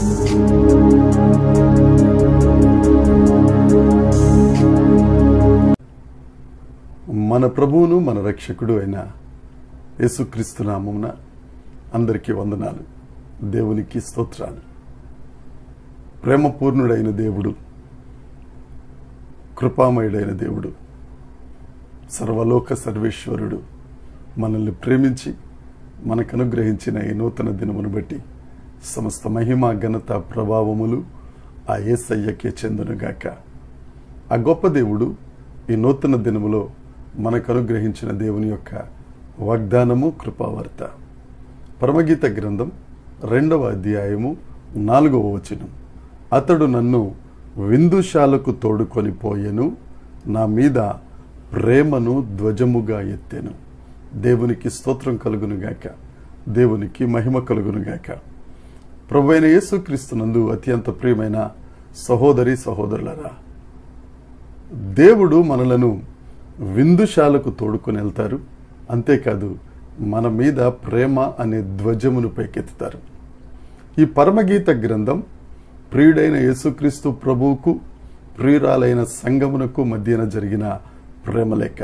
మన ప్రభువును మన రక్షకుడు అయిన యేసుక్రీస్తు నామమున అందరికీ వందనాలు. దేవునికి స్తోత్రాలు. ప్రేమపూర్ణుడైన దేవుడు, కృపామయుడైన దేవుడు, సర్వలోక సర్వేశ్వరుడు మనల్ని ప్రేమించి మనకు అనుగ్రహించిన ఈ నూతన దినమును బట్టి సమస్త మహిమ, ఘనత, ప్రభావములు ఆ యేసయ్యకే చెందునుగాక. ఆ గొప్ప దేవుడు ఈ నూతన దినములో మనకు అనుగ్రహించిన దేవుని యొక్క వాగ్దానము, కృపావార్త. పరమగీత గ్రంథం 2వ అధ్యాయము 4వ వచనం. అతడు నన్ను విందుశాలకు తోడుకొని పోయెను, నా మీద ప్రేమను ధ్వజముగా ఎత్తెను. దేవునికి స్తోత్రం కలుగునుగాక, దేవునికి మహిమ కలుగునుగాక. ప్రభువైన యేసుక్రీస్తునందు అత్యంత ప్రియమైన సహోదరి సహోదరులారా, దేవుడు మనలను విందుశాలకు తోడుకొని వెళ్తారు. అంతేకాదు, మన మీద ప్రేమ అనే ధ్వజమును పైకెత్తుతారు. ఈ పరమగీత గ్రంథం ప్రియుడైన యేసుక్రీస్తు ప్రభువుకు, ప్రియురాలైన సంఘమునకు మధ్యన జరిగిన ప్రేమలేఖ.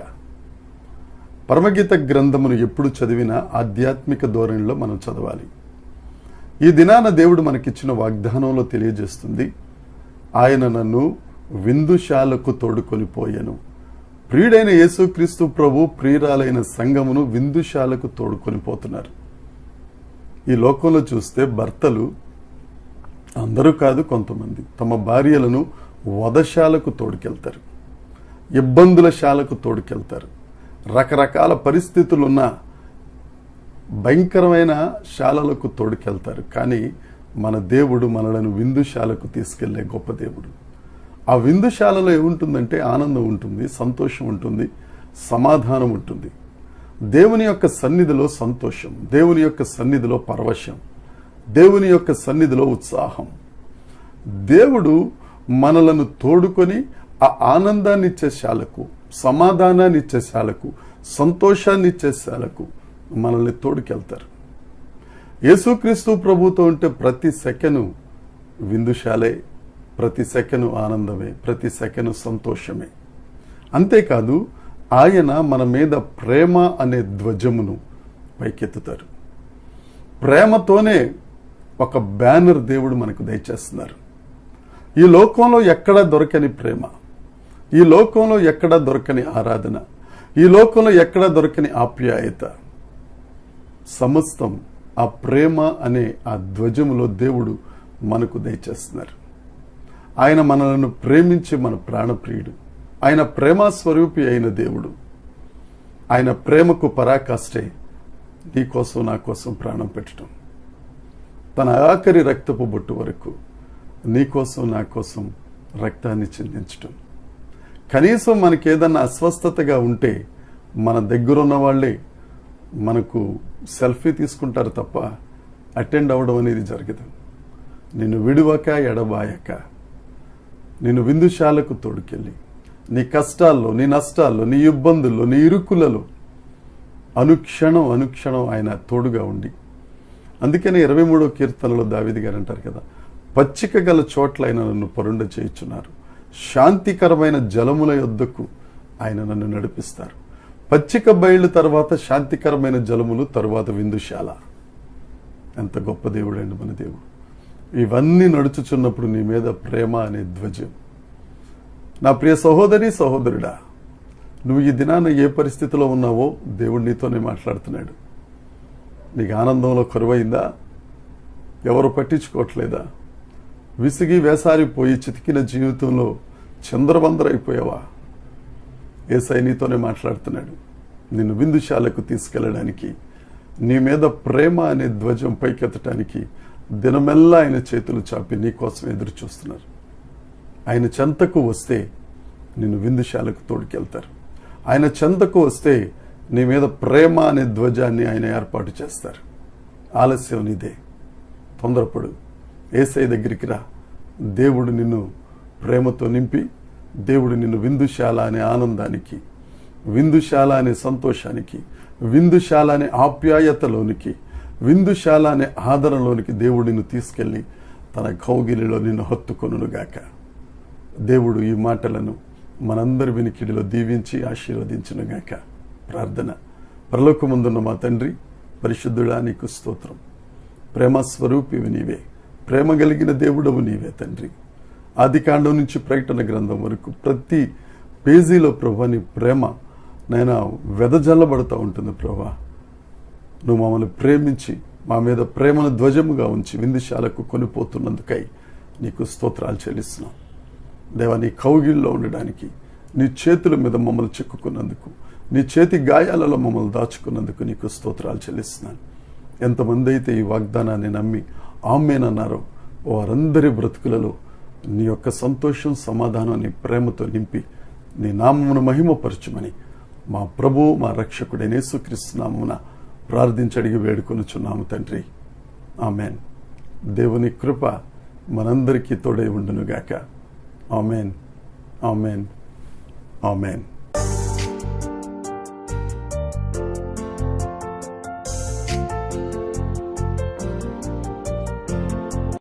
పరమగీత గ్రంథమును ఎప్పుడు చదివినా ఆధ్యాత్మిక ధోరణిలో మనం చదవాలి. ఈ దినాన దేవుడు మనకిచ్చిన వాగ్దానంలో తెలియజేస్తుంది, ఆయన నన్ను విందుశాలకు తోడుకొని పోయెను. ప్రియుడైన యేసుక్రీస్తు ప్రభు ప్రియురాలైన సంఘమును విందుశాలకు తోడుకొని పోతున్నారు. ఈ లోకంలో చూస్తే భర్తలు, అందరూ కాదు కొంతమంది, తమ భార్యలను వధశాలకు తోడుకెళ్తారు, ఇబ్బందుల శాలకు తోడుకెళ్తారు, రకరకాల పరిస్థితులున్న భయంకరమైన శాలలకు తోడుకెళ్తారు. కానీ మన దేవుడు మనలను విందుశాలకు తీసుకెళ్లే గొప్ప దేవుడు. ఆ విందుశాలలో ఏముంటుందంటే ఆనందం ఉంటుంది, సంతోషం ఉంటుంది, సమాధానం ఉంటుంది. దేవుని యొక్క సన్నిధిలో సంతోషం, దేవుని యొక్క సన్నిధిలో పరవశం, దేవుని యొక్క సన్నిధిలో ఉత్సాహం. దేవుడు మనలను తోడుకొని ఆ ఆనందాన్ని ఇచ్చే శాలకు, సమాధానాన్ని ఇచ్చే శాలకు, సంతోషాన్ని ఇచ్చే శాలకు మనల్ని తోడుకెళ్తారు. యేసుక్రీస్తు ప్రభుతో ఉంటే ప్రతి సెకను విందుశాలే, ప్రతి సెకను ఆనందమే, ప్రతి సెకను సంతోషమే. అంతేకాదు, ఆయన మన మీద ప్రేమ అనే ధ్వజమును పైకెత్తుతారు. ప్రేమతోనే ఒక బ్యానర్ దేవుడు మనకు దయచేస్తున్నారు. ఈ లోకంలో ఎక్కడా దొరకని ప్రేమ, ఈ లోకంలో ఎక్కడా దొరకని ఆరాధన, ఈ లోకంలో ఎక్కడా దొరకని ఆప్యాయత, సమస్తం ఆ ప్రేమ అనే ఆ ధ్వజములో దేవుడు మనకు దయచేస్తున్నారు. ఆయన మనలను ప్రేమించి మన ప్రాణప్రియుడు, ఆయన ప్రేమ స్వరూపి అయిన దేవుడు. ఆయన ప్రేమకు పరాకాష్టే నీ కోసం నా కోసం ప్రాణం పెట్టడం, తన ఆఖరి రక్తపు బొట్టు వరకు నీ కోసం నా కోసం రక్తాన్ని చిందించటం. కనీసం మనకేదన్నా అస్వస్థతగా ఉంటే మన దగ్గరున్న వాళ్ళే మనకు సెల్ఫీ తీసుకుంటారు తప్ప అటెండ్ అవ్వడం అనేది జరగదు. నిన్ను విడువక ఎడబాయక నిన్ను విందుశాలకు తోడుకెళ్ళి నీ కష్టాల్లో, నీ నష్టాల్లో, నీ ఇబ్బందుల్లో, నీ ఇరుకులలో అనుక్షణం అనుక్షణం ఆయన తోడుగా ఉండి, అందుకని 23వ కీర్తనలో దావీదు గారు అంటారు కదా, పచ్చిక గల చోట్ల ఆయన నన్ను పరుండ చేయుచున్నారు, శాంతికరమైన జలముల యొద్దకు ఆయన నన్ను నడిపిస్తారు. పచ్చిక బయళ్ళు తర్వాత శాంతికరమైన జలములు, తరువాత విందుశాల. ఎంత గొప్ప దేవుడు అండి మన దేవుడు. ఇవన్నీ నడుచుచున్నప్పుడు నీ మీద ప్రేమ అనే ధ్వజం. నా ప్రియ సహోదరి సహోదరుడా, నువ్వు ఈ దినాన ఏ పరిస్థితిలో ఉన్నావో దేవుడు నీతోనే మాట్లాడుతున్నాడు. నీకు ఆనందంలో కరువైందా? ఎవరు పట్టించుకోవట్లేదా? విసిగి వేసారిపోయి చితికిన జీవితంలో చంద్రబందరైపోయావా? యేసయ్య నీతోనే మాట్లాడుతున్నాడు. నిన్ను విందుశాలకు తీసుకెళ్ళడానికి, నీ మీద ప్రేమ అనే ధ్వజం పైకెత్తడానికి దినమెల్లా ఆయన చేతులు చాపి నీ కోసం ఎదురు చూస్తున్నారు. ఆయన చెంతకు వస్తే నిన్ను విందుశాలకు తోడుకెళ్తారు. ఆయన చెంతకు వస్తే నీ మీద ప్రేమ అనే ధ్వజాన్ని ఆయన ఏర్పాటు చేస్తారు. ఆలస్యం నీదే, తొందరపడు, యేసయ్య దగ్గరికి రా. దేవుడు నిన్ను ప్రేమతో నింపి, దేవుడు నిన్ను విందుశాల అనే ఆనందానికి, విందుశాల అనే సంతోషానికి, విందుశాల అనే ఆప్యాయతలోనికి, విందుశాల అనే ఆదరణలోనికి దేవుడిని తీసుకెళ్లి తన కౌగిలిలో నిన్ను హత్తుకొనుగాక. దేవుడు ఈ మాటలను మనందరి వినికిడిలో దీవించి ఆశీర్వదించునుగాక. ప్రార్థన. పరలోకమందున్న మా తండ్రి, పరిశుద్ధుడా, నీకు స్తోత్రం. ప్రేమ స్వరూపివి నీవే, ప్రేమ కలిగిన దేవుడవు నీవే తండ్రి. ఆదికాండం నుంచి ప్రకటన గ్రంథం వరకు ప్రతి పేజీలో ప్రభా నీ ప్రేమ నైనా వెదజల్లబడుతూ ఉంటుంది. ప్రభా, నువ్వు మమ్మల్ని ప్రేమించి మా మీద ప్రేమను ధ్వజముగా ఉంచి విందుశాలకు కొనిపోతున్నందుకై నీకు స్తోత్రాలు చెల్లిస్తున్నాం. దేవా, నీ కౌగిల్లో ఉండడానికి, నీ చేతుల మీద మమ్మల్ని చిక్కుకున్నందుకు, నీ చేతి గాయాలలో మమ్మల్ని దాచుకున్నందుకు నీకు స్తోత్రాలు చెల్లిస్తున్నాను. ఎంతమంది అయితే ఈ వాగ్దానాన్ని నమ్మి ఆమేనన్నారో వారందరి బ్రతుకులలో నీ యొక్క సంతోషం, సమాధానం, నీ ప్రేమతో నింపి నీ నామమును మహిమపరచుమని మా ప్రభువు, మా రక్షకుడైన యేసుక్రీస్తు నామమున ప్రార్థించి అడిగి వేడుకొనుచున్నాము తండ్రి. ఆమెన్. దేవుని కృప మనందరికీ తోడై ఉండునుగాక. Amen, amen, amen.